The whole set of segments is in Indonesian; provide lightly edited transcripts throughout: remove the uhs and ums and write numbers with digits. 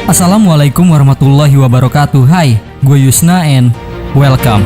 Assalamualaikum warahmatullahi wabarakatuh. Hai, gue Yusna and welcome.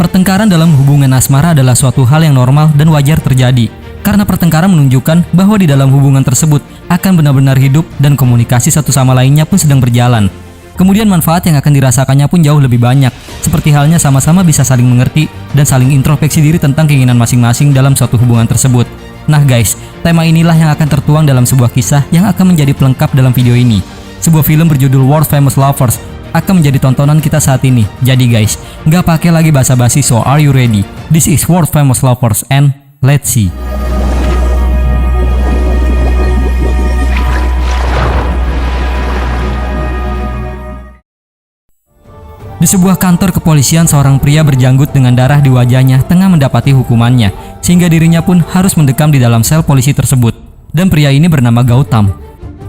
Pertengkaran dalam hubungan asmara adalah suatu hal yang normal dan wajar terjadi. Karena pertengkaran menunjukkan bahwa di dalam hubungan tersebut akan benar-benar hidup dan komunikasi satu sama lainnya pun sedang berjalan. Kemudian manfaat yang akan dirasakannya pun jauh lebih banyak. Seperti halnya sama-sama bisa saling mengerti dan saling introspeksi diri tentang keinginan masing-masing dalam suatu hubungan tersebut. Nah guys, tema inilah yang akan tertuang dalam sebuah kisah yang akan menjadi pelengkap dalam video ini. Sebuah film berjudul World Famous Lovers akan menjadi tontonan kita saat ini. Jadi guys, nggak pakai lagi basa-basi, so are you ready? This is World Famous Lovers and let's see. Di sebuah kantor kepolisian, seorang pria berjanggut dengan darah di wajahnya tengah mendapati hukumannya, sehingga dirinya pun harus mendekam di dalam sel polisi tersebut. Dan pria ini bernama Gautam.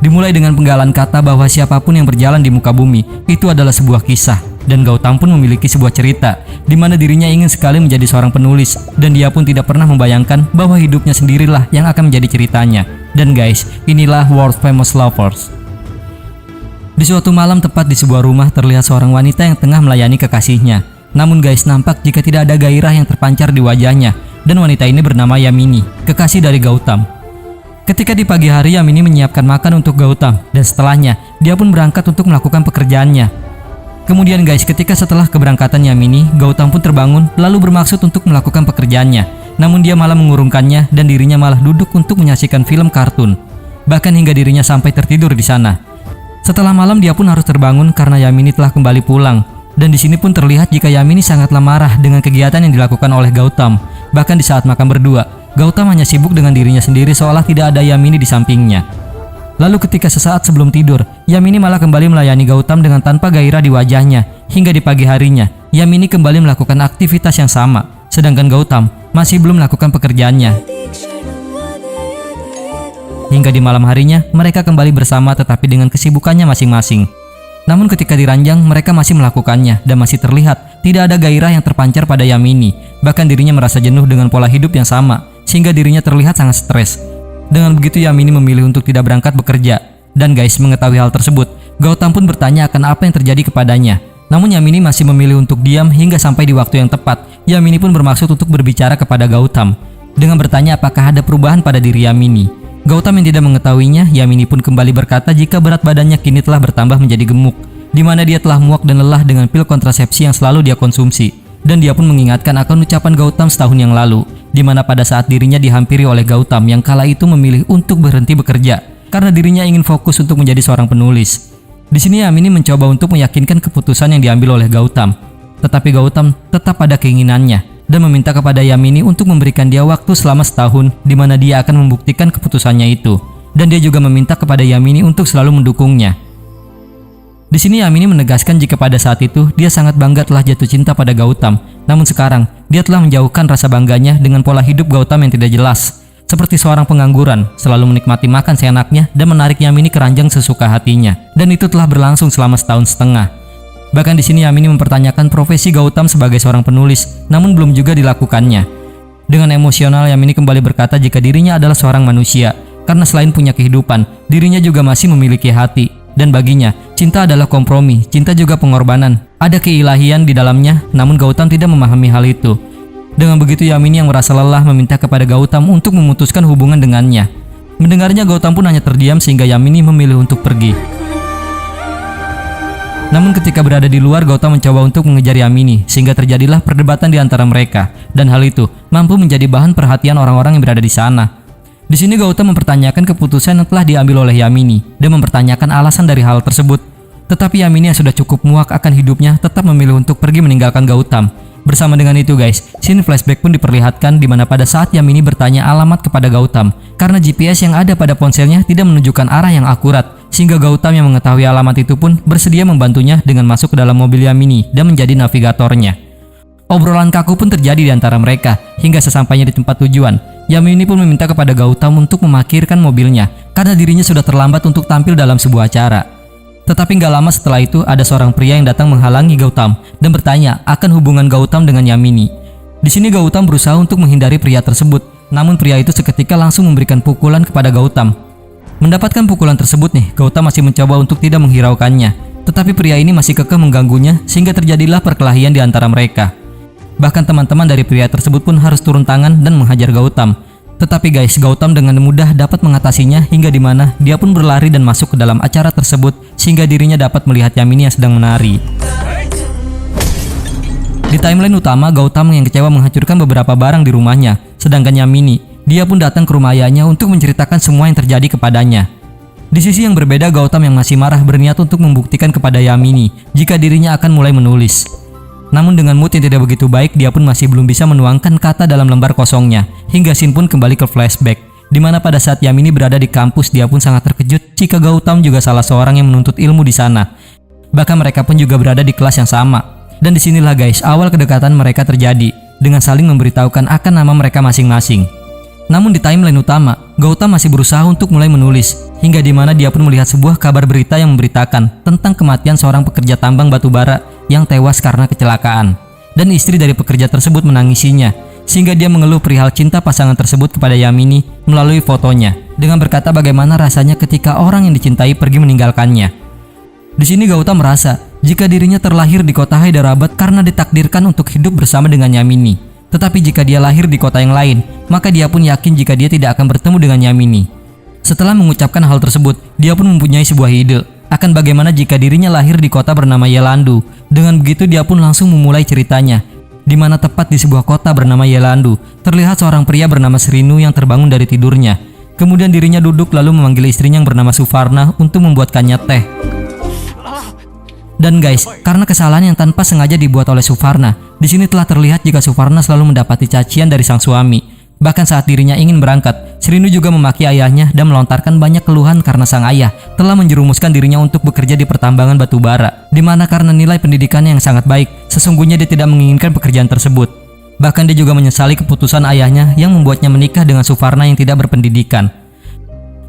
Dimulai dengan penggalan kata bahwa siapapun yang berjalan di muka bumi itu adalah sebuah kisah. Dan Gautam pun memiliki sebuah cerita, di mana dirinya ingin sekali menjadi seorang penulis, dan dia pun tidak pernah membayangkan bahwa hidupnya sendirilah yang akan menjadi ceritanya. Dan guys, inilah World Famous Lovers. Di suatu malam tepat di sebuah rumah terlihat seorang wanita yang tengah melayani kekasihnya. Namun guys, nampak jika tidak ada gairah yang terpancar di wajahnya. Dan wanita ini bernama Yamini, kekasih dari Gautam. Ketika di pagi hari, Yamini menyiapkan makan untuk Gautam. Dan setelahnya, dia pun berangkat untuk melakukan pekerjaannya. Kemudian guys, ketika setelah keberangkatan Yamini, Gautam pun terbangun lalu bermaksud untuk melakukan pekerjaannya. Namun dia malah mengurungkannya dan dirinya malah duduk untuk menyaksikan film kartun. Bahkan hingga dirinya sampai tertidur di sana. Setelah malam, dia pun harus terbangun karena Yamini telah kembali pulang. Dan di sini pun terlihat jika Yamini sangatlah marah dengan kegiatan yang dilakukan oleh Gautam. Bahkan di saat makan berdua, Gautam hanya sibuk dengan dirinya sendiri seolah tidak ada Yamini di sampingnya. Lalu ketika sesaat sebelum tidur, Yamini malah kembali melayani Gautam dengan tanpa gairah di wajahnya. Hingga di pagi harinya, Yamini kembali melakukan aktivitas yang sama, sedangkan Gautam masih belum melakukan pekerjaannya. Hingga di malam harinya, mereka kembali bersama tetapi dengan kesibukannya masing-masing. Namun ketika diranjang, mereka masih melakukannya dan masih terlihat tidak ada gairah yang terpancar pada Yamini. Bahkan dirinya merasa jenuh dengan pola hidup yang sama, sehingga dirinya terlihat sangat stres. Dengan begitu, Yamini memilih untuk tidak berangkat bekerja. Dan guys, mengetahui hal tersebut, Gautam pun bertanya akan apa yang terjadi kepadanya. Namun Yamini masih memilih untuk diam hingga sampai di waktu yang tepat. Yamini pun bermaksud untuk berbicara kepada Gautam dengan bertanya apakah ada perubahan pada diri Yamini. Gautam yang tidak mengetahuinya, Yamini pun kembali berkata jika berat badannya kini telah bertambah menjadi gemuk, di mana dia telah muak dan lelah dengan pil kontrasepsi yang selalu dia konsumsi. Dan dia pun mengingatkan akan ucapan Gautam setahun yang lalu, di mana pada saat dirinya dihampiri oleh Gautam yang kala itu memilih untuk berhenti bekerja karena dirinya ingin fokus untuk menjadi seorang penulis. Di sini Yamini mencoba untuk meyakinkan keputusan yang diambil oleh Gautam, tetapi Gautam tetap pada keinginannya dan meminta kepada Yamini untuk memberikan dia waktu selama setahun di mana dia akan membuktikan keputusannya itu. Dan dia juga meminta kepada Yamini untuk selalu mendukungnya. Di sini Yamini menegaskan jika pada saat itu dia sangat bangga telah jatuh cinta pada Gautam. Namun sekarang dia telah menjauhkan rasa bangganya dengan pola hidup Gautam yang tidak jelas. Seperti seorang pengangguran, selalu menikmati makan seenaknya dan menarik Yamini ke ranjang sesuka hatinya. Dan itu telah berlangsung selama setahun setengah. Bahkan di sini Yamini mempertanyakan profesi Gautam sebagai seorang penulis, namun belum juga dilakukannya. Dengan emosional, Yamini kembali berkata jika dirinya adalah seorang manusia, karena selain punya kehidupan, dirinya juga masih memiliki hati. Dan baginya, cinta adalah kompromi, cinta juga pengorbanan. Ada keilahian di dalamnya, namun Gautam tidak memahami hal itu. Dengan begitu, Yamini yang merasa lelah meminta kepada Gautam untuk memutuskan hubungan dengannya. Mendengarnya, Gautam pun hanya terdiam sehingga Yamini memilih untuk pergi. Namun ketika berada di luar, Gautam mencoba untuk mengejar Yamini sehingga terjadilah perdebatan di antara mereka, dan hal itu mampu menjadi bahan perhatian orang-orang yang berada di sana. Di sini Gautam mempertanyakan keputusan yang telah diambil oleh Yamini dan mempertanyakan alasan dari hal tersebut. Tetapi Yamini yang sudah cukup muak akan hidupnya tetap memilih untuk pergi meninggalkan Gautam. Bersama dengan itu guys, scene flashback pun diperlihatkan di mana pada saat Yamini bertanya alamat kepada Gautam karena GPS yang ada pada ponselnya tidak menunjukkan arah yang akurat. Sehingga Gautam yang mengetahui alamat itu pun bersedia membantunya dengan masuk ke dalam mobil Yamini dan menjadi navigatornya. Obrolan kaku pun terjadi di antara mereka hingga sesampainya di tempat tujuan. Yamini pun meminta kepada Gautam untuk memarkirkan mobilnya karena dirinya sudah terlambat untuk tampil dalam sebuah acara. Tetapi gak lama setelah itu ada seorang pria yang datang menghalangi Gautam dan bertanya akan hubungan Gautam dengan Yamini. Di sini Gautam berusaha untuk menghindari pria tersebut, namun pria itu seketika langsung memberikan pukulan kepada Gautam. Mendapatkan pukulan tersebut nih, Gautam masih mencoba untuk tidak menghiraukannya. Tetapi pria ini masih kekeh mengganggunya sehingga terjadilah perkelahian di antara mereka. Bahkan teman-teman dari pria tersebut pun harus turun tangan dan menghajar Gautam. Tetapi guys, Gautam dengan mudah dapat mengatasinya hingga dimana dia pun berlari dan masuk ke dalam acara tersebut sehingga dirinya dapat melihat Yamini yang sedang menari. Di timeline utama, Gautam yang kecewa menghancurkan beberapa barang di rumahnya. Sedangkan Yamini, dia pun datang ke rumah ayahnya untuk menceritakan semua yang terjadi kepadanya. Di sisi yang berbeda, Gautam yang masih marah berniat untuk membuktikan kepada Yamini jika dirinya akan mulai menulis. Namun dengan mood yang tidak begitu baik, dia pun masih belum bisa menuangkan kata dalam lembar kosongnya. Hingga scene pun kembali ke flashback, di mana pada saat Yamini berada di kampus, dia pun sangat terkejut jika Gautam juga salah seorang yang menuntut ilmu di sana. Bahkan mereka pun juga berada di kelas yang sama. Dan disinilah guys, awal kedekatan mereka terjadi, dengan saling memberitahukan akan nama mereka masing-masing. Namun di timeline utama, Gautam masih berusaha untuk mulai menulis, hingga dimana dia pun melihat sebuah kabar berita yang memberitakan tentang kematian seorang pekerja tambang batubara yang tewas karena kecelakaan. Dan istri dari pekerja tersebut menangisinya, sehingga dia mengeluh perihal cinta pasangan tersebut kepada Yamini melalui fotonya, dengan berkata bagaimana rasanya ketika orang yang dicintai pergi meninggalkannya. Di sini Gautam merasa jika dirinya terlahir di kota Hyderabad karena ditakdirkan untuk hidup bersama dengan Yamini. Tetapi jika dia lahir di kota yang lain, maka dia pun yakin jika dia tidak akan bertemu dengan Yamini. Setelah mengucapkan hal tersebut, dia pun mempunyai sebuah ide akan bagaimana jika dirinya lahir di kota bernama Yelandu. Dengan begitu dia pun langsung memulai ceritanya, di mana tepat di sebuah kota bernama Yelandu, terlihat seorang pria bernama Srinu yang terbangun dari tidurnya. Kemudian dirinya duduk lalu memanggil istrinya yang bernama Suvarna untuk membuatkannya teh. Dan guys, karena kesalahan yang tanpa sengaja dibuat oleh Suvarna, di sini telah terlihat jika Suvarna selalu mendapati cacian dari sang suami. Bahkan saat dirinya ingin berangkat, Srinu juga memaki ayahnya dan melontarkan banyak keluhan karena sang ayah telah menjerumuskan dirinya untuk bekerja di pertambangan batubara, di mana karena nilai pendidikannya yang sangat baik, sesungguhnya dia tidak menginginkan pekerjaan tersebut. Bahkan dia juga menyesali keputusan ayahnya yang membuatnya menikah dengan Suvarna yang tidak berpendidikan.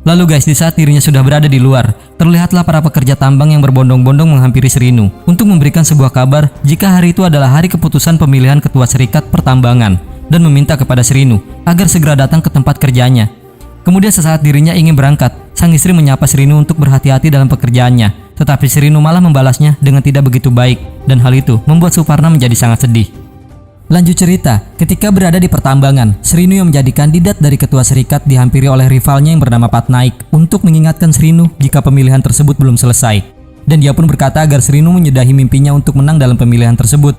Lalu guys, di saat dirinya sudah berada di luar, terlihatlah para pekerja tambang yang berbondong-bondong menghampiri Srinu untuk memberikan sebuah kabar jika hari itu adalah hari keputusan pemilihan ketua serikat pertambangan dan meminta kepada Srinu agar segera datang ke tempat kerjanya. Kemudian sesaat dirinya ingin berangkat, sang istri menyapa Srinu untuk berhati-hati dalam pekerjaannya, tetapi Srinu malah membalasnya dengan tidak begitu baik, dan hal itu membuat Suvarna menjadi sangat sedih. Lanjut cerita, ketika berada di pertambangan, Srinu yang menjadi kandidat dari ketua serikat dihampiri oleh rivalnya yang bernama Patnaik untuk mengingatkan Srinu jika pemilihan tersebut belum selesai. Dan dia pun berkata agar Srinu menyudahi mimpinya untuk menang dalam pemilihan tersebut.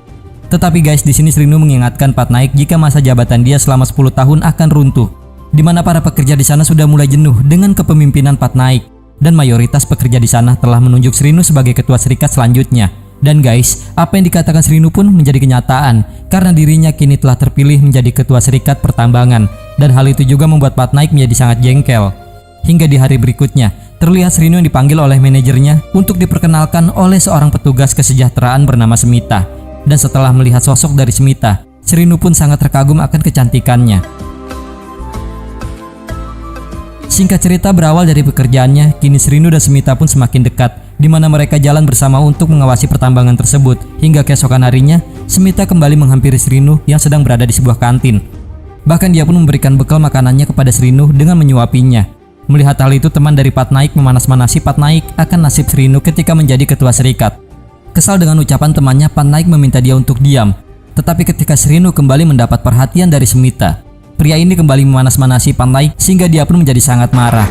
Tetapi guys, di sini Srinu mengingatkan Patnaik jika masa jabatan dia selama 10 tahun akan runtuh, di mana para pekerja di sana sudah mulai jenuh dengan kepemimpinan Patnaik, dan mayoritas pekerja di sana telah menunjuk Srinu sebagai ketua serikat selanjutnya. Dan guys, apa yang dikatakan Srinu pun menjadi kenyataan karena dirinya kini telah terpilih menjadi ketua serikat pertambangan, dan hal itu juga membuat Patnaik menjadi sangat jengkel. Hingga di hari berikutnya, terlihat Srinu yang dipanggil oleh manajernya untuk diperkenalkan oleh seorang petugas kesejahteraan bernama Smita. Dan setelah melihat sosok dari Smita, Srinu pun sangat terkagum akan kecantikannya. Singkat cerita, berawal dari pekerjaannya, kini Srinu dan Smita pun semakin dekat, di mana mereka jalan bersama untuk mengawasi pertambangan tersebut. Hingga keesokan harinya, Smita kembali menghampiri Srinu yang sedang berada di sebuah kantin. Bahkan dia pun memberikan bekal makanannya kepada Srinu dengan menyuapinya. Melihat hal itu, teman dari Patnaik memanas-manasi Patnaik akan nasib Srinu ketika menjadi ketua serikat. Kesal dengan ucapan temannya, Patnaik meminta dia untuk diam. Tetapi ketika Srinu kembali mendapat perhatian dari Smita, pria ini kembali memanas-manasi Patnaik sehingga dia pun menjadi sangat marah.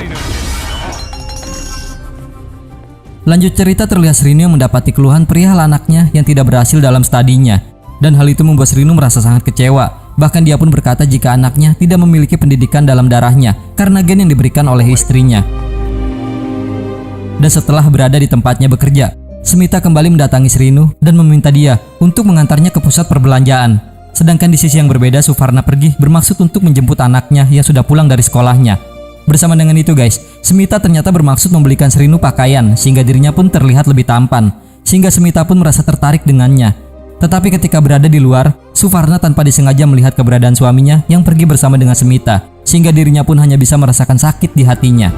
Lanjut cerita, terlihat Srinu yang mendapati keluhan perihal anaknya yang tidak berhasil dalam studinya, dan hal itu membuat Srinu merasa sangat kecewa. Bahkan dia pun berkata jika anaknya tidak memiliki pendidikan dalam darahnya karena gen yang diberikan oleh istrinya. Dan setelah berada di tempatnya bekerja, Smita kembali mendatangi Srinu dan meminta dia untuk mengantarnya ke pusat perbelanjaan. Sedangkan di sisi yang berbeda, Suvarna pergi bermaksud untuk menjemput anaknya yang sudah pulang dari sekolahnya. Bersama dengan itu guys, Smita ternyata bermaksud membelikan Srinu pakaian sehingga dirinya pun terlihat lebih tampan, sehingga Smita pun merasa tertarik dengannya. Tetapi ketika berada di luar, Suvarna tanpa disengaja melihat keberadaan suaminya yang pergi bersama dengan Smita, sehingga dirinya pun hanya bisa merasakan sakit di hatinya.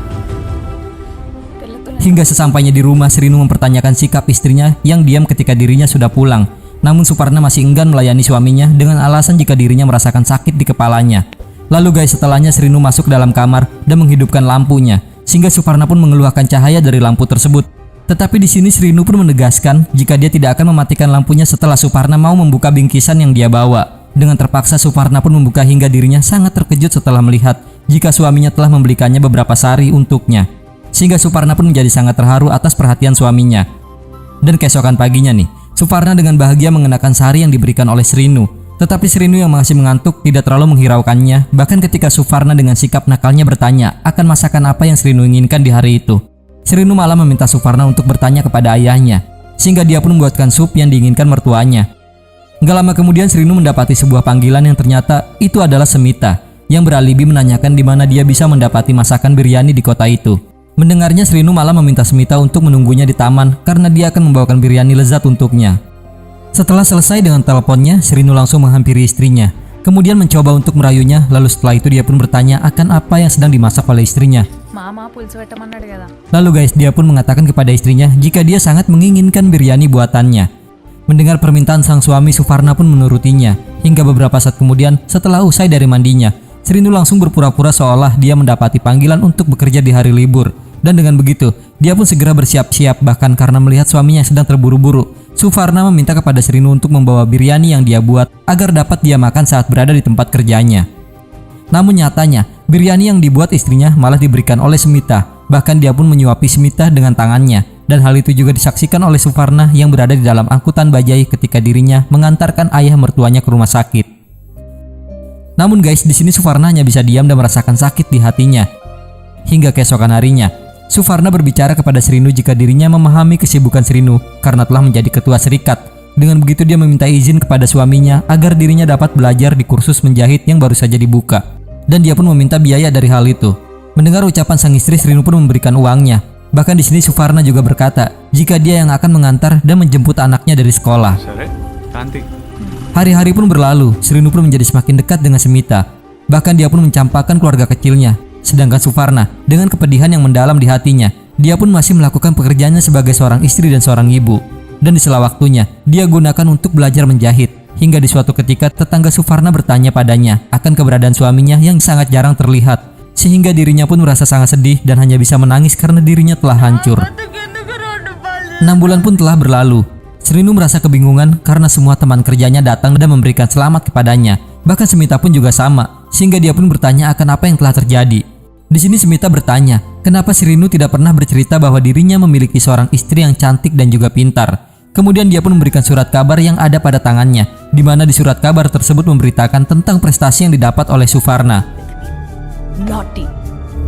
Hingga sesampainya di rumah, Srinu mempertanyakan sikap istrinya yang diam ketika dirinya sudah pulang. Namun Suvarna masih enggan melayani suaminya dengan alasan jika dirinya merasakan sakit di kepalanya. Lalu guys, setelahnya Srinu masuk ke dalam kamar dan menghidupkan lampunya, sehingga Suparna pun mengeluarkan cahaya dari lampu tersebut. Tetapi di sini Srinu pun menegaskan jika dia tidak akan mematikan lampunya setelah Suparna mau membuka bingkisan yang dia bawa. Dengan terpaksa Suparna pun membuka hingga dirinya sangat terkejut setelah melihat jika suaminya telah membelikannya beberapa sari untuknya. Sehingga Suparna pun menjadi sangat terharu atas perhatian suaminya. Dan keesokan paginya nih, Suparna dengan bahagia mengenakan sari yang diberikan oleh Srinu. Tetapi Srinu yang masih mengantuk tidak terlalu menghiraukannya. Bahkan ketika Suparna dengan sikap nakalnya bertanya akan masakan apa yang Srinu inginkan di hari itu, Srinu malah meminta Suparna untuk bertanya kepada ayahnya, sehingga dia pun membuatkan sup yang diinginkan mertuanya. Gak lama kemudian Srinu mendapati sebuah panggilan yang ternyata itu adalah Semita, yang beralibi menanyakan di mana dia bisa mendapati masakan biryani di kota itu. Mendengarnya Srinu malah meminta Semita untuk menunggunya di taman karena dia akan membawakan biryani lezat untuknya. Setelah selesai dengan teleponnya, Srinu langsung menghampiri istrinya, kemudian mencoba untuk merayunya. Lalu setelah itu dia pun bertanya akan apa yang sedang dimasak oleh istrinya. Lalu guys, dia pun mengatakan kepada istrinya jika dia sangat menginginkan biryani buatannya. Mendengar permintaan sang suami, Suparna pun menurutinya. Hingga beberapa saat kemudian, setelah usai dari mandinya, Srinu langsung berpura-pura seolah dia mendapati panggilan untuk bekerja di hari libur. Dan dengan begitu, dia pun segera bersiap-siap. Bahkan karena melihat suaminya yang sedang terburu-buru, Suparna meminta kepada Srinu untuk membawa biryani yang dia buat agar dapat dia makan saat berada di tempat kerjanya. Namun nyatanya, biryani yang dibuat istrinya malah diberikan oleh Semita. Bahkan dia pun menyuapi Semita dengan tangannya. Dan hal itu juga disaksikan oleh Suparna yang berada di dalam angkutan bajai ketika dirinya mengantarkan ayah mertuanya ke rumah sakit. Namun guys, di sini Suparna hanya bisa diam dan merasakan sakit di hatinya. Hingga keesokan harinya, Suparna berbicara kepada Srinu jika dirinya memahami kesibukan Srinu karena telah menjadi ketua serikat. Dengan begitu dia meminta izin kepada suaminya agar dirinya dapat belajar di kursus menjahit yang baru saja dibuka. Dan dia pun meminta biaya dari hal itu. Mendengar ucapan sang istri, Srinu pun memberikan uangnya. Bahkan di sini Suparna juga berkata jika dia yang akan mengantar dan menjemput anaknya dari sekolah. Hari-hari pun berlalu, Srinu pun menjadi semakin dekat dengan Semita. Bahkan dia pun mencampakkan keluarga kecilnya. Sedangkan Suparna dengan kepedihan yang mendalam di hatinya, dia pun masih melakukan pekerjaannya sebagai seorang istri dan seorang ibu. Dan di sela waktunya, dia gunakan untuk belajar menjahit. Hingga di suatu ketika tetangga Suparna bertanya padanya akan keberadaan suaminya yang sangat jarang terlihat. Sehingga dirinya pun merasa sangat sedih dan hanya bisa menangis karena dirinya telah hancur. 6 bulan pun telah berlalu. Srinu merasa kebingungan karena semua teman kerjanya datang dan memberikan selamat kepadanya. Bahkan Semita pun juga sama, sehingga dia pun bertanya akan apa yang telah terjadi. Di sini Semita bertanya, kenapa Srinu tidak pernah bercerita bahwa dirinya memiliki seorang istri yang cantik dan juga pintar. Kemudian dia pun memberikan surat kabar yang ada pada tangannya, di mana di surat kabar tersebut memberitakan tentang prestasi yang didapat oleh Suparna.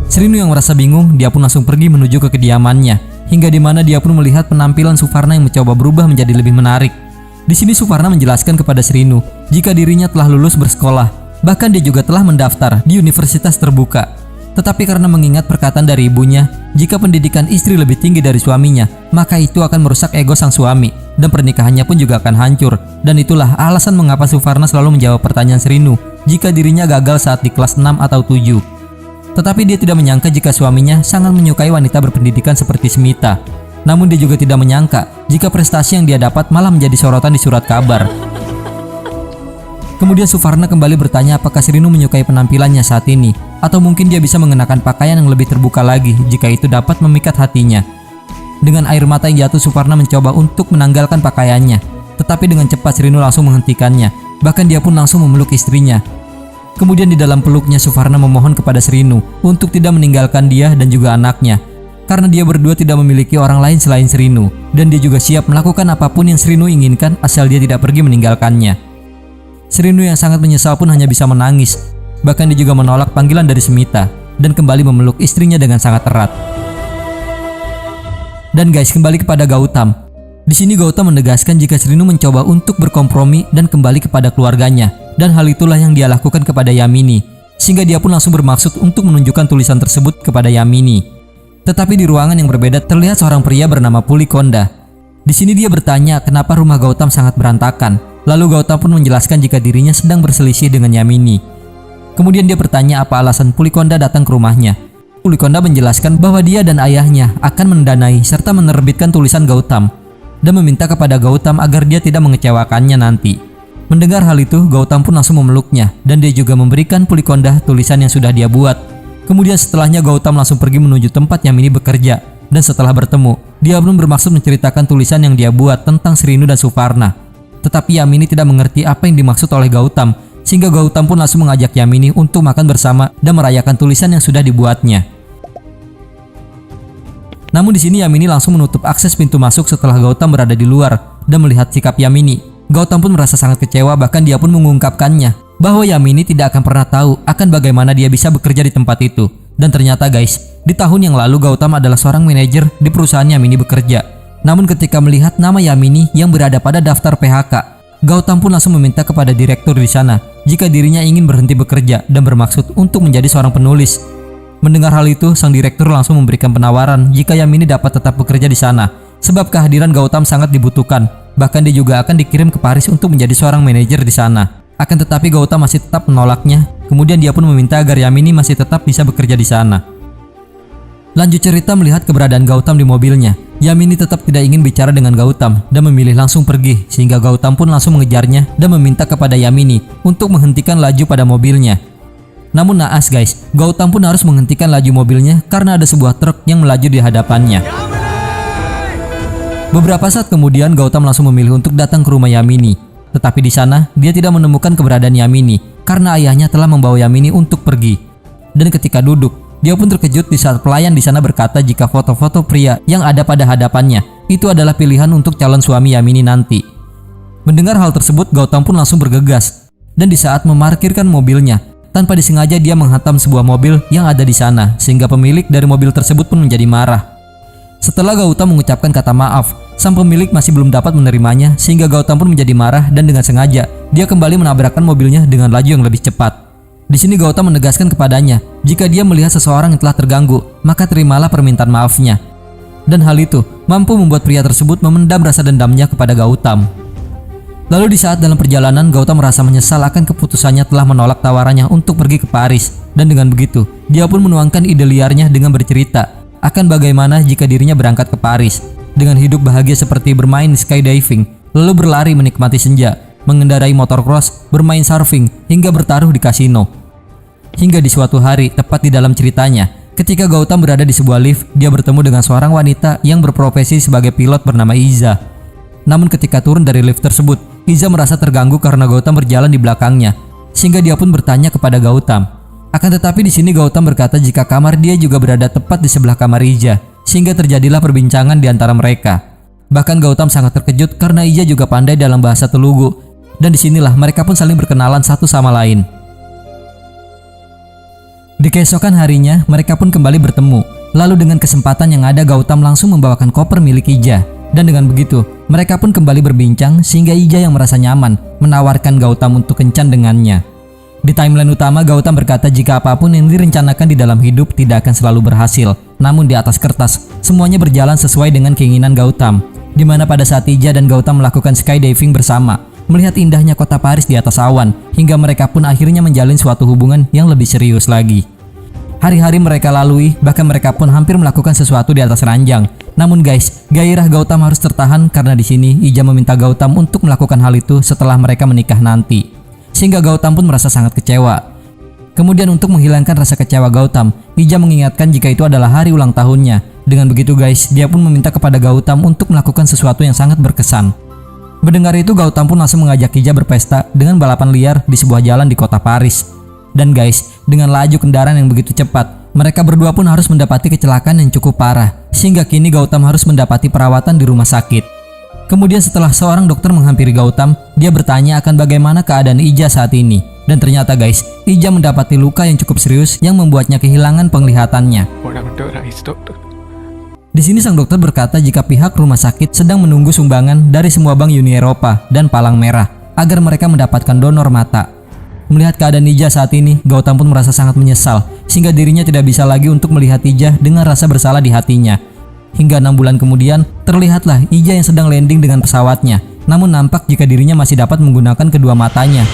Srinu yang merasa bingung, dia pun langsung pergi menuju ke kediamannya, hingga di mana dia pun melihat penampilan Suparna yang mencoba berubah menjadi lebih menarik. Di sini Suparna menjelaskan kepada Srinu jika dirinya telah lulus bersekolah, bahkan dia juga telah mendaftar di universitas terbuka. Tetapi karena mengingat perkataan dari ibunya, jika pendidikan istri lebih tinggi dari suaminya, maka itu akan merusak ego sang suami, dan pernikahannya pun juga akan hancur. Dan itulah alasan mengapa Suparna selalu menjawab pertanyaan Srinu jika dirinya gagal saat di kelas 6 atau 7. Tetapi dia tidak menyangka jika suaminya sangat menyukai wanita berpendidikan seperti Semita. Namun dia juga tidak menyangka jika prestasi yang dia dapat malah menjadi sorotan di surat kabar. Kemudian Suparna kembali bertanya apakah Srinu menyukai penampilannya saat ini, atau mungkin dia bisa mengenakan pakaian yang lebih terbuka lagi jika itu dapat memikat hatinya. Dengan air mata yang jatuh, Suparna mencoba untuk menanggalkan pakaiannya, tetapi dengan cepat Srinu langsung menghentikannya. Bahkan dia pun langsung memeluk istrinya. Kemudian di dalam peluknya Suparna memohon kepada Srinu untuk tidak meninggalkan dia dan juga anaknya, karena dia berdua tidak memiliki orang lain selain Srinu, dan dia juga siap melakukan apapun yang Srinu inginkan asal dia tidak pergi meninggalkannya. Srinu yang sangat menyesal pun hanya bisa menangis. Bahkan dia juga menolak panggilan dari Semita dan kembali memeluk istrinya dengan sangat erat. Dan guys, kembali kepada Gautam. Di sini Gautam menegaskan jika Srinu mencoba untuk berkompromi dan kembali kepada keluarganya, dan hal itulah yang dia lakukan kepada Yamini, sehingga dia pun langsung bermaksud untuk menunjukkan tulisan tersebut kepada Yamini. Tetapi di ruangan yang berbeda terlihat seorang pria bernama Pulikonda. Di sini dia bertanya kenapa rumah Gautam sangat berantakan. Lalu Gautam pun menjelaskan jika dirinya sedang berselisih dengan Yamini. Kemudian dia bertanya apa alasan Pulikonda datang ke rumahnya. Pulikonda menjelaskan bahwa dia dan ayahnya akan mendanai serta menerbitkan tulisan Gautam, dan meminta kepada Gautam agar dia tidak mengecewakannya nanti. Mendengar hal itu, Gautam pun langsung memeluknya, dan dia juga memberikan Pulikonda tulisan yang sudah dia buat. Kemudian setelahnya Gautam langsung pergi menuju tempat Yamini bekerja. Dan setelah bertemu, dia pun bermaksud menceritakan tulisan yang dia buat tentang Srinu dan Suparna. Tetapi Yamini tidak mengerti apa yang dimaksud oleh Gautam, sehingga Gautam pun langsung mengajak Yamini untuk makan bersama dan merayakan tulisan yang sudah dibuatnya. Namun di sini Yamini langsung menutup akses pintu masuk setelah Gautam berada di luar dan melihat sikap Yamini. Gautam pun merasa sangat kecewa, bahkan dia pun mengungkapkannya bahwa Yamini tidak akan pernah tahu akan bagaimana dia bisa bekerja di tempat itu. Dan ternyata guys, di tahun yang lalu Gautam adalah seorang manajer di perusahaan Yamini bekerja. Namun ketika melihat nama Yamini yang berada pada daftar PHK, Gautam pun langsung meminta kepada direktur di sana jika dirinya ingin berhenti bekerja dan bermaksud untuk menjadi seorang penulis. Mendengar hal itu, sang direktur langsung memberikan penawaran jika Yamini dapat tetap bekerja di sana, sebab kehadiran Gautam sangat dibutuhkan. Bahkan dia juga akan dikirim ke Paris untuk menjadi seorang manajer di sana. Akan tetapi Gautam masih tetap menolaknya. Kemudian dia pun meminta agar Yamini masih tetap bisa bekerja di sana. Lanjut cerita, melihat keberadaan Gautam di mobilnya, Yamini tetap tidak ingin bicara dengan Gautam dan memilih langsung pergi, sehingga Gautam pun langsung mengejarnya dan meminta kepada Yamini untuk menghentikan laju pada mobilnya. Namun naas guys, Gautam pun harus menghentikan laju mobilnya karena ada sebuah truk yang melaju di hadapannya. Beberapa saat kemudian Gautam langsung memilih untuk datang ke rumah Yamini. Tetapi di sana dia tidak menemukan keberadaan Yamini karena ayahnya telah membawa Yamini untuk pergi. Dan ketika duduk, dia pun terkejut di saat pelayan di sana berkata jika foto-foto pria yang ada pada hadapannya itu adalah pilihan untuk calon suami Yamini nanti. Mendengar hal tersebut, Gautam pun langsung bergegas. Dan di saat memarkirkan mobilnya, tanpa disengaja dia menghantam sebuah mobil yang ada di sana, sehingga pemilik dari mobil tersebut pun menjadi marah. Setelah Gautam mengucapkan kata maaf, sang pemilik masih belum dapat menerimanya, sehingga Gautam pun menjadi marah dan dengan sengaja dia kembali menabrakkan mobilnya dengan laju yang lebih cepat. Di sini Gautam menegaskan kepadanya, jika dia melihat seseorang yang telah terganggu, maka terimalah permintaan maafnya. Dan hal itu mampu membuat pria tersebut memendam rasa dendamnya kepada Gautam. Lalu di saat dalam perjalanan, Gautam merasa menyesal akan keputusannya telah menolak tawarannya untuk pergi ke Paris. Dan dengan begitu, dia pun menuangkan ide liarnya dengan bercerita akan bagaimana jika dirinya berangkat ke Paris dengan hidup bahagia seperti bermain skydiving, lalu berlari menikmati senja, mengendarai motor cross, bermain surfing, hingga bertaruh di kasino. Hingga di suatu hari, tepat di dalam ceritanya, ketika Gautam berada di sebuah lift, dia bertemu dengan seorang wanita yang berprofesi sebagai pilot bernama Iza. Namun ketika turun dari lift tersebut, Iza merasa terganggu karena Gautam berjalan di belakangnya, sehingga dia pun bertanya kepada Gautam. Akan tetapi di sini Gautam berkata jika kamar dia juga berada tepat di sebelah kamar Iza, sehingga terjadilah perbincangan di antara mereka. Bahkan Gautam sangat terkejut karena Iza juga pandai dalam bahasa Telugu, dan disinilah mereka pun saling berkenalan satu sama lain. Di keesokan harinya, mereka pun kembali bertemu. Lalu dengan kesempatan yang ada, Gautam langsung membawakan koper milik Iza. Dan dengan begitu, mereka pun kembali berbincang sehingga Iza yang merasa nyaman menawarkan Gautam untuk kencan dengannya. Di timeline utama, Gautam berkata jika apapun yang direncanakan di dalam hidup tidak akan selalu berhasil. Namun di atas kertas, semuanya berjalan sesuai dengan keinginan Gautam. Di mana pada saat Iza dan Gautam melakukan skydiving bersama, melihat indahnya kota Paris di atas awan, hingga mereka pun akhirnya menjalin suatu hubungan yang lebih serius lagi. Hari-hari mereka lalui, bahkan mereka pun hampir melakukan sesuatu di atas ranjang. Namun guys, gairah Gautam harus tertahan karena di sini Iza meminta Gautam untuk melakukan hal itu setelah mereka menikah nanti. Sehingga Gautam pun merasa sangat kecewa. Kemudian untuk menghilangkan rasa kecewa Gautam, Iza mengingatkan jika itu adalah hari ulang tahunnya. Dengan begitu guys, dia pun meminta kepada Gautam untuk melakukan sesuatu yang sangat berkesan. Mendengar itu, Gautam pun langsung mengajak Iza berpesta dengan balapan liar di sebuah jalan di kota Paris. Dan guys, dengan laju kendaraan yang begitu cepat, mereka berdua pun harus mendapati kecelakaan yang cukup parah, sehingga kini Gautam harus mendapati perawatan di rumah sakit. Kemudian setelah seorang dokter menghampiri Gautam, dia bertanya akan bagaimana keadaan Iza saat ini. Dan ternyata guys, Iza mendapati luka yang cukup serius yang membuatnya kehilangan penglihatannya. Di sini sang dokter berkata jika pihak rumah sakit sedang menunggu sumbangan dari semua bank Uni Eropa dan Palang Merah agar mereka mendapatkan donor mata. Melihat keadaan Iza saat ini, Gautam pun merasa sangat menyesal, sehingga dirinya tidak bisa lagi untuk melihat Iza dengan rasa bersalah di hatinya. Hingga 6 bulan kemudian, terlihatlah Iza yang sedang landing dengan pesawatnya. Namun nampak jika dirinya masih dapat menggunakan kedua matanya.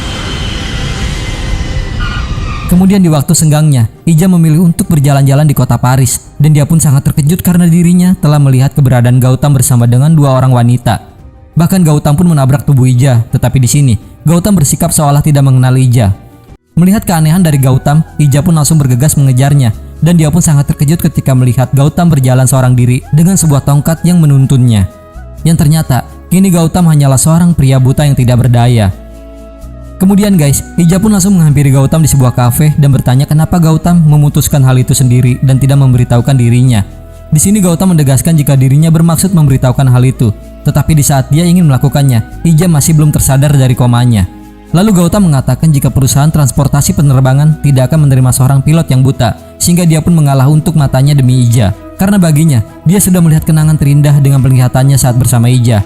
Kemudian di waktu senggangnya, Iza memilih untuk berjalan-jalan di kota Paris. Dan dia pun sangat terkejut karena dirinya telah melihat keberadaan Gautam bersama dengan 2 orang wanita. Bahkan Gautam pun menabrak tubuh Iza. Tetapi di sini, Gautam bersikap seolah tidak mengenal Iza. Melihat keanehan dari Gautam, Iza pun langsung bergegas mengejarnya dan dia pun sangat terkejut ketika melihat Gautam berjalan seorang diri dengan sebuah tongkat yang menuntunnya. Yang ternyata kini Gautam hanyalah seorang pria buta yang tidak berdaya. Kemudian guys, Ija pun langsung menghampiri Gautam di sebuah kafe dan bertanya kenapa Gautam memutuskan hal itu sendiri dan tidak memberitahukan dirinya. Di sini Gautam menegaskan jika dirinya bermaksud memberitahukan hal itu, tetapi di saat dia ingin melakukannya, Ija masih belum tersadar dari komanya. Lalu Gautam mengatakan jika perusahaan transportasi penerbangan tidak akan menerima seorang pilot yang buta, sehingga dia pun mengalah untuk matanya demi Ija. Karena baginya, dia sudah melihat kenangan terindah dengan penglihatannya saat bersama Ija.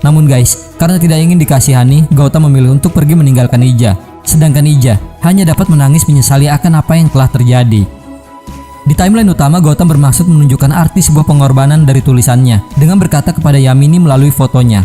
Namun guys, karena tidak ingin dikasihani, Gautam memilih untuk pergi meninggalkan Ija. Sedangkan Ija hanya dapat menangis menyesali akan apa yang telah terjadi. Di timeline utama, Gautam bermaksud menunjukkan arti sebuah pengorbanan dari tulisannya dengan berkata kepada Yamini melalui fotonya.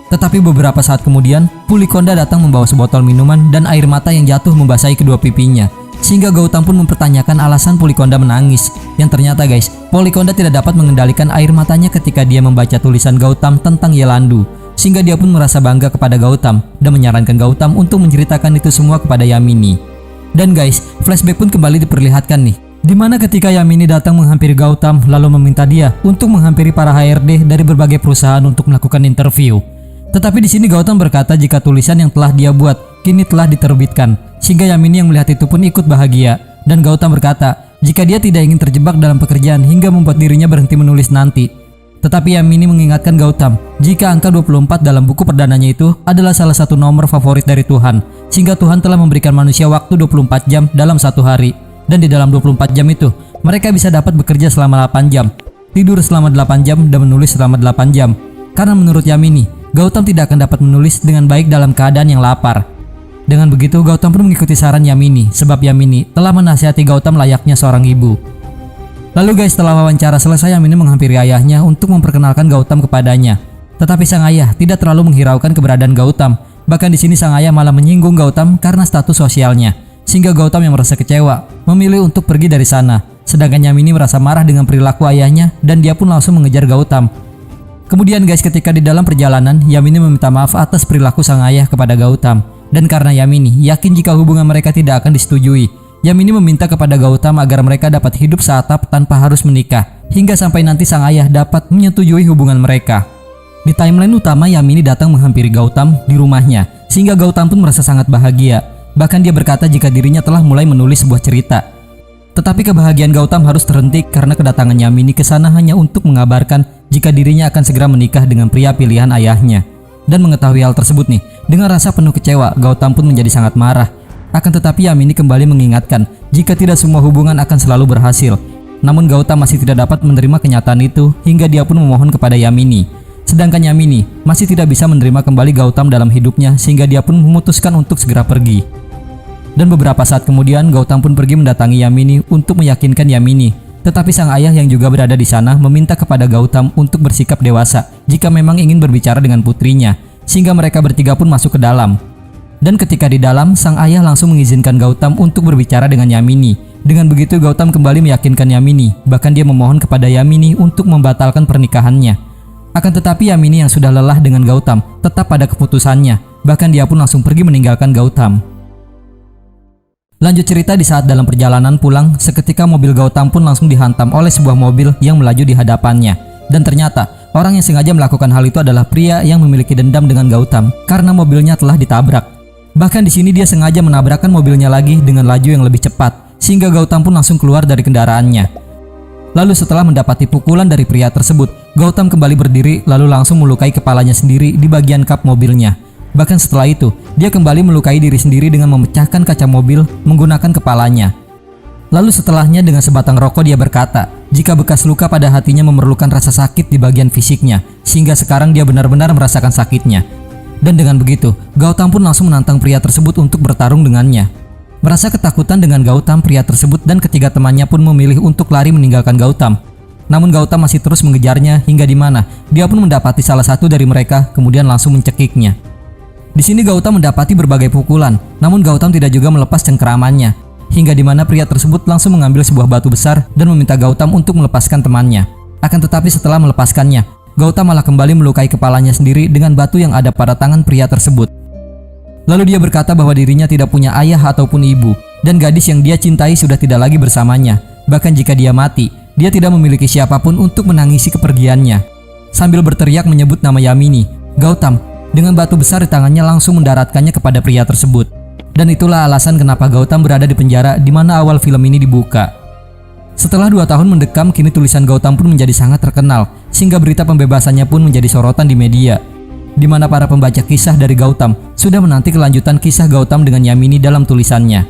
Tetapi beberapa saat kemudian, Pulikonda datang membawa sebotol minuman dan air mata yang jatuh membasahi kedua pipinya. Sehingga Gautam pun mempertanyakan alasan Pulikonda menangis. Yang ternyata guys, Pulikonda tidak dapat mengendalikan air matanya ketika dia membaca tulisan Gautam tentang Yelandu. Sehingga dia pun merasa bangga kepada Gautam dan menyarankan Gautam untuk menceritakan itu semua kepada Yamini. Dan guys, flashback pun kembali diperlihatkan nih, dimana ketika Yamini datang menghampiri Gautam lalu meminta dia untuk menghampiri para HRD dari berbagai perusahaan untuk melakukan interview. Tetapi di sini Gautam berkata jika tulisan yang telah dia buat kini telah diterbitkan, sehingga Yamini yang melihat itu pun ikut bahagia. Dan Gautam berkata jika dia tidak ingin terjebak dalam pekerjaan hingga membuat dirinya berhenti menulis nanti. Tetapi Yamini mengingatkan Gautam jika angka 24 dalam buku perdananya itu adalah salah satu nomor favorit dari Tuhan, sehingga Tuhan telah memberikan manusia waktu 24 jam dalam satu hari. Dan di dalam 24 jam itu, mereka bisa dapat bekerja selama 8 jam, tidur selama 8 jam, dan menulis selama 8 jam. Karena menurut Yamini, Gautam tidak akan dapat menulis dengan baik dalam keadaan yang lapar. Dengan begitu, Gautam pun mengikuti saran Yamini, sebab Yamini telah menasihati Gautam layaknya seorang ibu. Lalu guys, setelah wawancara selesai, Yamini menghampiri ayahnya untuk memperkenalkan Gautam kepadanya. Tetapi sang ayah tidak terlalu menghiraukan keberadaan Gautam. Bahkan di sini sang ayah malah menyinggung Gautam karena status sosialnya. Sehingga Gautam yang merasa kecewa memilih untuk pergi dari sana. Sedangkan Yamini merasa marah dengan perilaku ayahnya dan dia pun langsung mengejar Gautam. Kemudian guys, ketika di dalam perjalanan, Yamini meminta maaf atas perilaku sang ayah kepada Gautam. Dan karena Yamini yakin jika hubungan mereka tidak akan disetujui, Yamini meminta kepada Gautam agar mereka dapat hidup seatap tanpa harus menikah, hingga sampai nanti sang ayah dapat menyetujui hubungan mereka. Di timeline utama, Yamini datang menghampiri Gautam di rumahnya, sehingga Gautam pun merasa sangat bahagia. Bahkan dia berkata jika dirinya telah mulai menulis sebuah cerita. Tetapi kebahagiaan Gautam harus terhenti karena kedatangan Yamini ke sana hanya untuk mengabarkan jika dirinya akan segera menikah dengan pria pilihan ayahnya. Dan mengetahui hal tersebut nih, dengan rasa penuh kecewa, Gautam pun menjadi sangat marah. Akan tetapi Yamini kembali mengingatkan jika tidak semua hubungan akan selalu berhasil. Namun Gautam masih tidak dapat menerima kenyataan itu hingga dia pun memohon kepada Yamini. Sedangkan Yamini masih tidak bisa menerima kembali Gautam dalam hidupnya sehingga dia pun memutuskan untuk segera pergi. Dan beberapa saat kemudian Gautam pun pergi mendatangi Yamini untuk meyakinkan Yamini. Tetapi sang ayah yang juga berada di sana meminta kepada Gautam untuk bersikap dewasa jika memang ingin berbicara dengan putrinya, sehingga mereka bertiga pun masuk ke dalam. Dan ketika di dalam, sang ayah langsung mengizinkan Gautam untuk berbicara dengan Yamini. Dengan begitu Gautam kembali meyakinkan Yamini, bahkan dia memohon kepada Yamini untuk membatalkan pernikahannya. Akan tetapi Yamini yang sudah lelah dengan Gautam tetap pada keputusannya, bahkan dia pun langsung pergi meninggalkan Gautam. Lanjut cerita, di saat dalam perjalanan pulang, seketika mobil Gautam pun langsung dihantam oleh sebuah mobil yang melaju di hadapannya. Dan ternyata orang yang sengaja melakukan hal itu adalah pria yang memiliki dendam dengan Gautam karena mobilnya telah ditabrak. Bahkan di sini dia sengaja menabrakkan mobilnya lagi dengan laju yang lebih cepat, sehingga Gautam pun langsung keluar dari kendaraannya. Lalu setelah mendapati pukulan dari pria tersebut, Gautam kembali berdiri lalu langsung melukai kepalanya sendiri di bagian kap mobilnya. Bahkan setelah itu, dia kembali melukai diri sendiri dengan memecahkan kaca mobil menggunakan kepalanya. Lalu setelahnya dengan sebatang rokok dia berkata, jika bekas luka pada hatinya memerlukan rasa sakit di bagian fisiknya, sehingga sekarang dia benar-benar merasakan sakitnya. Dan dengan begitu, Gautam pun langsung menantang pria tersebut untuk bertarung dengannya. Merasa ketakutan dengan Gautam, pria tersebut dan ketiga temannya pun memilih untuk lari meninggalkan Gautam. Namun Gautam masih terus mengejarnya hingga di mana dia pun mendapati salah satu dari mereka kemudian langsung mencekiknya. Di sini Gautam mendapati berbagai pukulan, namun Gautam tidak juga melepas cengkeramannya. Hingga di mana pria tersebut langsung mengambil sebuah batu besar dan meminta Gautam untuk melepaskan temannya. Akan tetapi setelah melepaskannya, Gautam malah kembali melukai kepalanya sendiri dengan batu yang ada pada tangan pria tersebut. Lalu dia berkata bahwa dirinya tidak punya ayah ataupun ibu, Dan gadis yang dia cintai sudah tidak lagi bersamanya. Bahkan jika dia mati, dia tidak memiliki siapapun untuk menangisi kepergiannya. Sambil berteriak menyebut nama Yamini, Gautam dengan batu besar di tangannya langsung mendaratkannya kepada pria tersebut. Dan itulah alasan kenapa Gautam berada di penjara di mana awal film ini dibuka. Setelah 2 tahun mendekam, kini tulisan Gautam pun menjadi sangat terkenal, sehingga berita pembebasannya pun menjadi sorotan di media, di mana para pembaca kisah dari Gautam sudah menanti kelanjutan kisah Gautam dengan Yamini dalam tulisannya.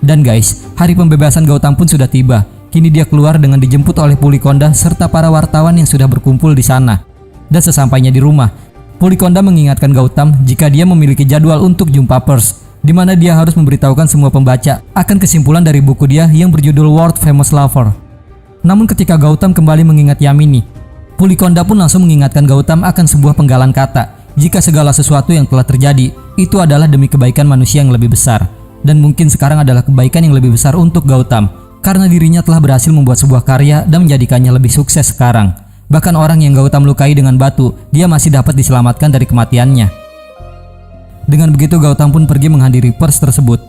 Dan guys, hari pembebasan Gautam pun sudah tiba. Kini dia keluar dengan dijemput oleh Pulikonda serta para wartawan yang sudah berkumpul di sana. Dan sesampainya di rumah, Pulikonda mengingatkan Gautam jika dia memiliki jadwal untuk jumpa pers, di mana dia harus memberitahukan semua pembaca akan kesimpulan dari buku dia yang berjudul World Famous Lover. Namun ketika Gautam kembali mengingat Yamini, Pulikonda pun langsung mengingatkan Gautam akan sebuah penggalan kata, jika segala sesuatu yang telah terjadi itu adalah demi kebaikan manusia yang lebih besar. Dan mungkin sekarang adalah kebaikan yang lebih besar untuk Gautam, karena dirinya telah berhasil membuat sebuah karya dan menjadikannya lebih sukses sekarang. Bahkan orang yang Gautam lukai dengan batu, dia masih dapat diselamatkan dari kematiannya. Dengan begitu Gautam pun pergi menghadiri pers tersebut.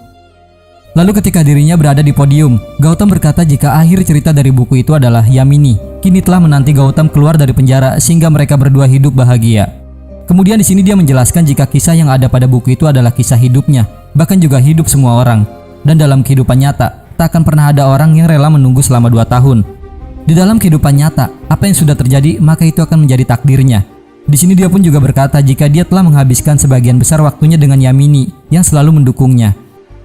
Lalu ketika dirinya berada di podium, Gautam berkata jika akhir cerita dari buku itu adalah Yamini kini telah menanti Gautam keluar dari penjara sehingga mereka berdua hidup bahagia. Kemudian di sini dia menjelaskan jika kisah yang ada pada buku itu adalah kisah hidupnya, bahkan juga hidup semua orang. Dan dalam kehidupan nyata, tak akan pernah ada orang yang rela menunggu selama 2 tahun. Di dalam kehidupan nyata, apa yang sudah terjadi maka itu akan menjadi takdirnya. Di sini dia pun juga berkata jika dia telah menghabiskan sebagian besar waktunya dengan Yamini yang selalu mendukungnya.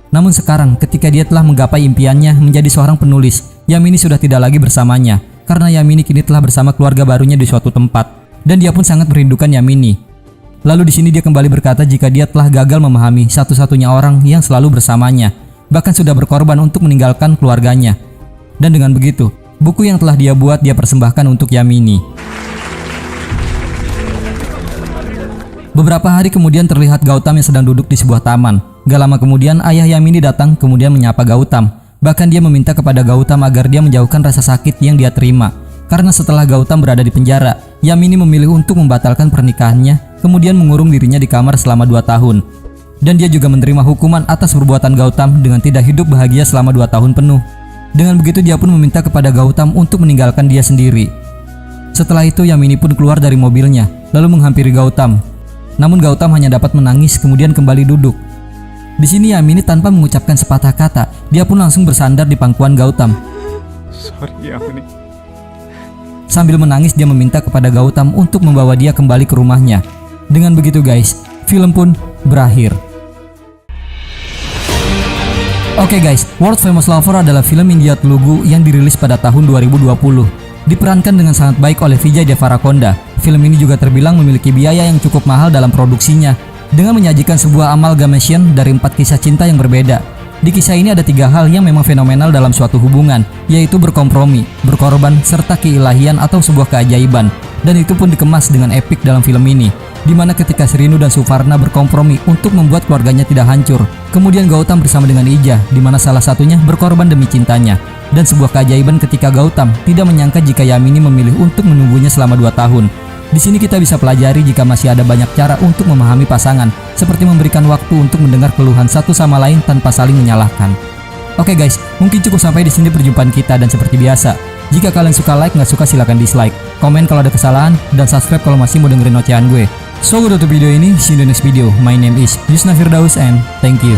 Namun sekarang ketika dia telah menggapai impiannya menjadi seorang penulis, Yamini sudah tidak lagi bersamanya karena Yamini kini telah bersama keluarga barunya di suatu tempat dan dia pun sangat merindukan Yamini. Lalu di sini dia kembali berkata jika dia telah gagal memahami satu-satunya orang yang selalu bersamanya, bahkan sudah berkorban untuk meninggalkan keluarganya. Dan dengan begitu, buku yang telah dia buat dia persembahkan untuk Yamini. Beberapa hari kemudian terlihat Gautam yang sedang duduk di sebuah taman. Gak lama kemudian ayah Yamini datang kemudian menyapa Gautam. Bahkan dia meminta kepada Gautam agar dia menjauhkan rasa sakit yang dia terima. Karena setelah Gautam berada di penjara, Yamini memilih untuk membatalkan pernikahannya, kemudian mengurung dirinya di kamar selama 2 tahun. Dan dia juga menerima hukuman atas perbuatan Gautam dengan tidak hidup bahagia selama 2 tahun penuh. Dengan begitu dia pun meminta kepada Gautam untuk meninggalkan dia sendiri. Setelah itu Yamini pun keluar dari mobilnya, lalu menghampiri Gautam. Namun Gautam hanya dapat menangis kemudian kembali duduk. Di sini Yamini tanpa mengucapkan sepatah kata, dia pun langsung bersandar di pangkuan Gautam. Sorry Yamini. Sambil menangis dia meminta kepada Gautam untuk membawa dia kembali ke rumahnya. Dengan begitu guys, film pun berakhir. Oke guys, World Famous Lover adalah film India Telugu yang dirilis pada tahun 2020. Diperankan dengan sangat baik oleh Vijay Deverakonda. Film ini juga terbilang memiliki biaya yang cukup mahal dalam produksinya, dengan menyajikan sebuah amalgamation dari 4 kisah cinta yang berbeda. Di kisah ini ada 3 hal yang memang fenomenal dalam suatu hubungan, yaitu berkompromi, berkorban, serta keilahian atau sebuah keajaiban. Dan itu pun dikemas dengan epik dalam film ini, di mana ketika Srinu dan Suvarna berkompromi untuk membuat keluarganya tidak hancur. Kemudian Gautam bersama dengan Ija, di mana salah satunya berkorban demi cintanya. Dan sebuah keajaiban ketika Gautam tidak menyangka jika Yamini memilih untuk menunggunya selama 2 tahun. Di sini kita bisa pelajari jika masih ada banyak cara untuk memahami pasangan, seperti memberikan waktu untuk mendengar keluhan satu sama lain tanpa saling menyalahkan. Oke guys, mungkin cukup sampai di sini perjumpaan kita dan seperti biasa, jika kalian suka like, nggak suka silahkan dislike, komen kalau ada kesalahan, dan subscribe kalau masih mau dengerin ocehan gue. So, gue tutup video ini, see you in the next video. My name is Yusna Firdaus and thank you.